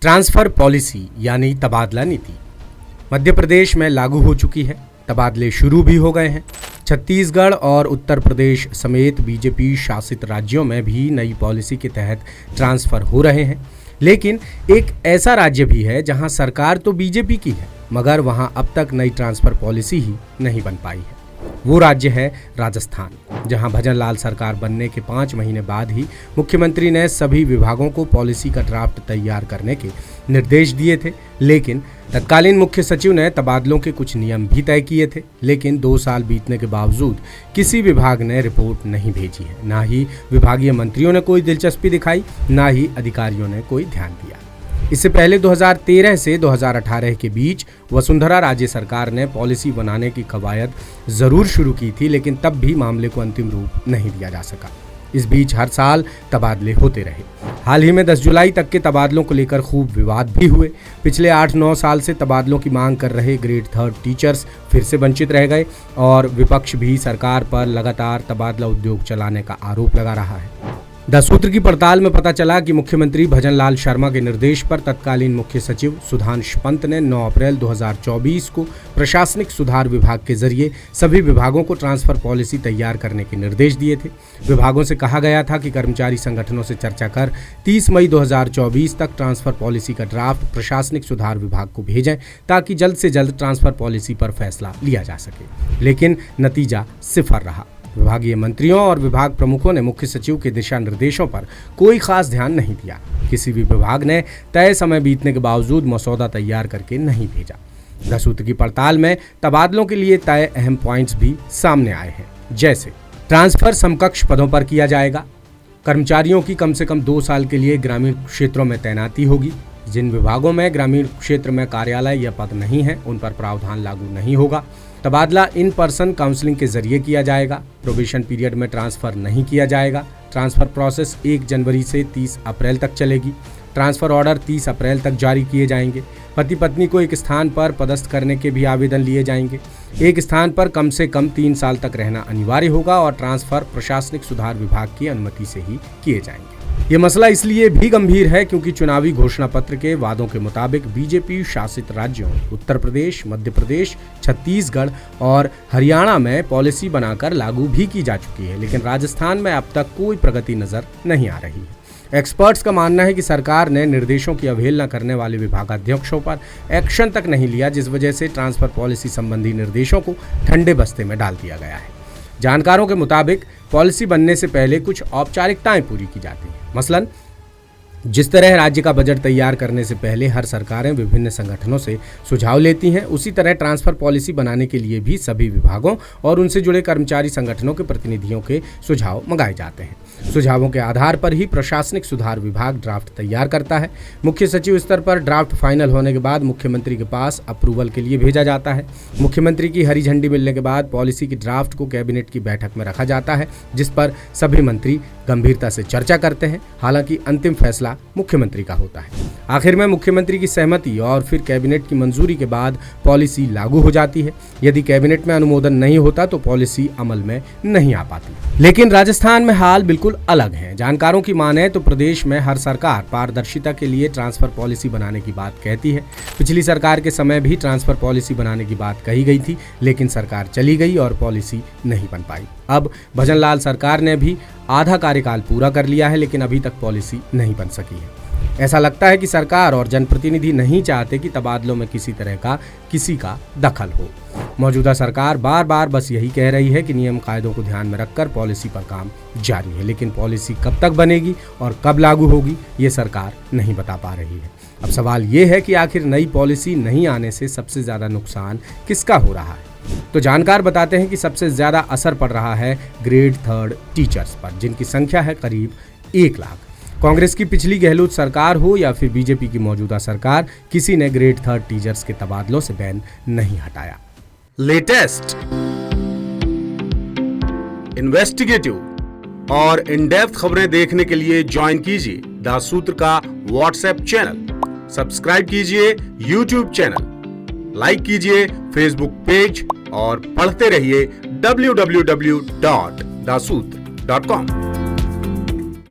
Transfer policy यानी तबादला नीति मध्य प्रदेश में लागू हो चुकी है। तबादले शुरू भी हो गए हैं। छत्तीसगढ़ और उत्तर प्रदेश समेत बीजेपी शासित राज्यों में भी नई पॉलिसी के तहत ट्रांसफर हो रहे हैं। लेकिन एक ऐसा राज्य भी है जहां सरकार तो बीजेपी की है, मगर वहां अब तक नई ट्रांसफर पॉलिसी ही नहीं बन पाई है। वो राज्य है राजस्थान, जहां भजन लाल सरकार बनने के 5 महीने बाद ही मुख्यमंत्री ने सभी विभागों को पॉलिसी का ड्राफ्ट तैयार करने के निर्देश दिए थे। लेकिन तत्कालीन मुख्य सचिव ने तबादलों के कुछ नियम भी तय किए थे, लेकिन 2 साल बीतने के बावजूद किसी विभाग ने रिपोर्ट नहीं भेजी है। ना ही विभागीय मंत्रियों ने कोई दिलचस्पी दिखाई, ना ही अधिकारियों ने कोई ध्यान दिया। इससे पहले 2013 से 2018 के बीच वसुंधरा राजे सरकार ने पॉलिसी बनाने की कवायद जरूर शुरू की थी, लेकिन तब भी मामले को अंतिम रूप नहीं दिया जा सका। इस बीच हर साल तबादले होते रहे। हाल ही में 10 जुलाई तक के तबादलों को लेकर खूब विवाद भी हुए। पिछले 8-9 साल से तबादलों की मांग कर रहे ग्रेड 3 टीचर्स फिर से वंचित रह गए और विपक्ष भी सरकार पर लगातार तबादला उद्योग चलाने का आरोप लगा रहा है। 10 सूत्र की पड़ताल में पता चला कि मुख्यमंत्री भजन लाल शर्मा के निर्देश पर तत्कालीन मुख्य सचिव सुधांश पंत ने 9 अप्रैल 2024 को प्रशासनिक सुधार विभाग के जरिए सभी विभागों को ट्रांसफर पॉलिसी तैयार करने के निर्देश दिए थे। विभागों से कहा गया था कि कर्मचारी संगठनों से चर्चा कर 30 मई 2024 तक ट्रांसफर पॉलिसी का ड्राफ्ट प्रशासनिक सुधार विभाग को भेजें, ताकि जल्द से जल्द ट्रांसफर पॉलिसी पर फैसला लिया जा सके। लेकिन नतीजा सिफर रहा। विभागीय मंत्रियों और विभाग प्रमुखों ने मुख्य सचिव के दिशा निर्देशों पर कोई खास ध्यान नहीं दिया। किसी भी विभाग ने तय समय बीतने के बावजूद मसौदा तैयार करके नहीं भेजा। 10 सूत्र की पड़ताल में तबादलों के लिए तय अहम पॉइंट्स भी सामने आए हैं, जैसे ट्रांसफर समकक्ष पदों पर किया जाएगा। कर्मचारियों की कम से कम 2 साल के लिए ग्रामीण क्षेत्रों में तैनाती होगी। जिन विभागों में ग्रामीण क्षेत्र में कार्यालय या पद नहीं है, उन पर प्रावधान लागू नहीं होगा। तबादला इन पर्सन काउंसलिंग के जरिए किया जाएगा। प्रोबेशन पीरियड में ट्रांसफर नहीं किया जाएगा। ट्रांसफर प्रोसेस 1 जनवरी से 30 अप्रैल तक चलेगी। ट्रांसफर ऑर्डर 30 अप्रैल तक जारी किए जाएंगे। पति पत्नी को एक स्थान पर पदस्थ करने के भी आवेदन लिए जाएंगे। एक स्थान पर कम से कम 3 साल तक रहना अनिवार्य होगा और ट्रांसफर प्रशासनिक सुधार विभाग की अनुमति से ही किए जाएंगे। ये मसला इसलिए भी गंभीर है क्योंकि चुनावी घोषणा पत्र के वादों के मुताबिक बीजेपी शासित राज्यों उत्तर प्रदेश, मध्य प्रदेश, छत्तीसगढ़ और हरियाणा में पॉलिसी बनाकर लागू भी की जा चुकी है, लेकिन राजस्थान में अब तक कोई प्रगति नजर नहीं आ रही है। एक्सपर्ट्स का मानना है कि सरकार ने निर्देशों की अवहेलना करने वाले विभागाध्यक्षों पर एक्शन तक नहीं लिया, जिस वजह से ट्रांसफर पॉलिसी संबंधी निर्देशों को ठंडे बस्ते में डाल दिया गया है। जानकारों के मुताबिक पॉलिसी बनने से पहले कुछ औपचारिकताएं पूरी की जाती हैं। मसलन जिस तरह राज्य का बजट तैयार करने से पहले हर सरकारें विभिन्न संगठनों से सुझाव लेती हैं, उसी तरह ट्रांसफर पॉलिसी बनाने के लिए भी सभी विभागों और उनसे जुड़े कर्मचारी संगठनों के प्रतिनिधियों के सुझाव मंगाए जाते हैं। सुझावों के आधार पर ही प्रशासनिक सुधार विभाग ड्राफ्ट तैयार करता है। मुख्य सचिव स्तर पर ड्राफ्ट फाइनल होने के बाद मुख्यमंत्री के पास अप्रूवल के लिए भेजा जाता है। मुख्यमंत्री की हरी झंडी मिलने के बाद पॉलिसी की ड्राफ्ट को कैबिनेट की बैठक में रखा जाता है, जिस पर सभी मंत्री गंभीरता से चर्चा करते हैं। हालांकि अंतिम फैसला मुख्यमंत्री का होता है। आखिर में मुख्यमंत्री की सहमति और फिर कैबिनेट की मंजूरी के बाद पॉलिसी लागू हो जाती है। यदि कैबिनेट में अनुमोदन नहीं होता तो पॉलिसी अमल में नहीं आ पाती। लेकिन राजस्थान में हाल बिल्कुल अलग है। जानकारों की माने तो प्रदेश में हर सरकार पारदर्शिता के लिए ट्रांसफर पॉलिसी बनाने की बात कहती है। पिछली सरकार के समय भी ट्रांसफर पॉलिसी बनाने की बात कही गई थी, लेकिन सरकार चली गई और पॉलिसी नहीं बन पाई। अब भजन लाल सरकार ने भी आधा कार्यकाल पूरा कर लिया है, लेकिन अभी तक पॉलिसी नहीं बन सकी है। ऐसा लगता है कि सरकार और जनप्रतिनिधि नहीं चाहते कि तबादलों में किसी तरह का किसी का दखल हो। मौजूदा सरकार बार बार बस यही कह रही है कि नियम कायदों को ध्यान में रखकर पॉलिसी पर काम जारी है, लेकिन पॉलिसी कब तक बनेगी और कब लागू होगी ये सरकार नहीं बता पा रही है। अब सवाल ये है कि आखिर नई पॉलिसी नहीं आने से सबसे ज्यादा नुकसान किसका हो रहा है। तो जानकार बताते हैं कि सबसे ज्यादा असर पड़ रहा है ग्रेड 3 टीचर्स पर, जिनकी संख्या है करीब 1 लाख। कांग्रेस की पिछली गहलोत सरकार हो या फिर बीजेपी की मौजूदा सरकार, किसी ने ग्रेड 3 टीचर्स के तबादलों से बैन नहीं हटाया। लेटेस्ट, इन्वेस्टिगेटिव और इन डेप्थ खबरें देखने के लिए ज्वाइन कीजिए द सूत्र का व्हाट्सएप चैनल, सब्सक्राइब कीजिए यूट्यूब चैनल, लाइक कीजिए फेसबुक पेज और पढ़ते रहिए www.daसूत्र.com।